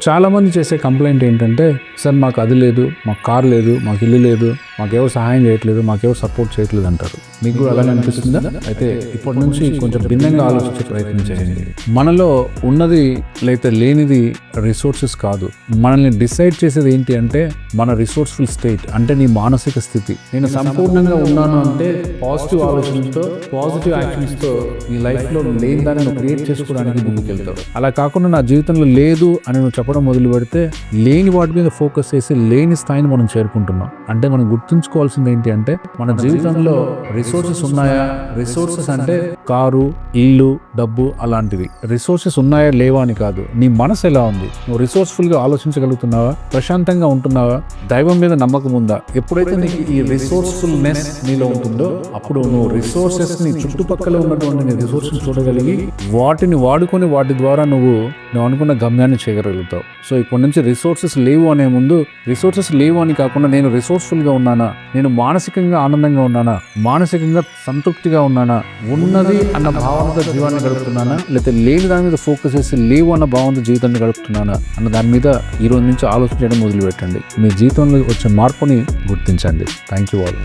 చాలామంది చేసే కంప్లైంట్ ఏంటంటే, సార్ మాకు అది లేదు, మాకు కార్ లేదు, మాకు ఇల్లు లేదు, మాకెవరు సహాయం చేయట్లేదు, మాకెవరు సపోర్ట్ చేయట్లేదు అంటారు. మీకు కూడా అలాగే అనిపిస్తుందా? అయితే ఇప్పటి నుంచి కొంచెం భిన్నంగా ఆలోచించే ప్రయత్నం చేయండి. మనలో ఉన్నది లేకపోతే లేనిది రిసోర్సెస్ కాదు. మనల్ని డిసైడ్ చేసేది ఏంటి అంటే మన రిసోర్స్ఫుల్ స్టేట్, అంటే నీ మానసిక స్థితి. నేను సంపూర్ణంగా ఉన్నాను అంటే పాజిటివ్ ఆలోచనతో, పాజిటివ్ యాక్షన్స్తో నీ లైఫ్లో లేని దాన్ని నువ్వు క్రియేట్ చేసుకోవడానికి ముందుకెళ్తావు. అలా కాకుండా నా జీవితంలో లేదు అని నువ్వు చెప్పడం మొదలు పెడితే లేని వాటి మీద ఫోకస్ చేసి లేని స్థాయిని మనం చేరుకుంటున్నాం. అంటే మనం గుర్తుంచుకోవాల్సింది ఏంటి అంటే మన జీవితంలో రిసోర్సెస్ ఉన్నాయా? రిసోర్సెస్ అంటే కారు, ఇల్లు, డబ్బు అలాంటివి. రిసోర్సెస్ ఉన్నాయా లేవా అని కాదు. నీ మనసు ఎలా ఉంది? నువ్వు రిసోర్స్ఫుల్ గా ఆలోచించగలుగుతున్నావా? ప్రశాంతంగా ఉంటున్నావా? దైవం మీద నమ్మకం ఉందా? ఎప్పుడైతే నీకు ఈ రిసోర్స్ఫుల్నెస్ నీలో ఉంటుందో అప్పుడు నువ్వు రిసోర్సెస్ ని చుట్టుపక్కల ఉన్నటువంటి నీ రిసోర్సెస్ చూడగలిగి వాటిని వాడుకొని వాటి ద్వారా నువ్వు అనుకున్న గమ్యాన్ని చేయగలుగుతావు. సో ఇప్పటి నుంచి రిసోర్సెస్ లేవు అనే ముందు రిసోర్సెస్ లేవు అని కాకుండా నేను రిసోర్స్ఫుల్ గా ఉన్నానా, నేను మానసికంగా ఆనందంగా ఉన్నానా, మానసికంగా సంతృప్తిగా ఉన్నానా, ఉన్నది అన్న భావనతో జీవాన్ని గడుపుతున్నానా, లేకపోతే లేని దాని మీద ఫోకస్ చేసి లేవు అన్న భావనతో జీవితాన్ని గడుపుతున్నానా అన్న దాని మీద ఈ రోజు నుంచి ఆలోచించడం మొదలు పెట్టండి. మీ జీవితంలో వచ్చే మార్పుని గుర్తించండి. Thank you all.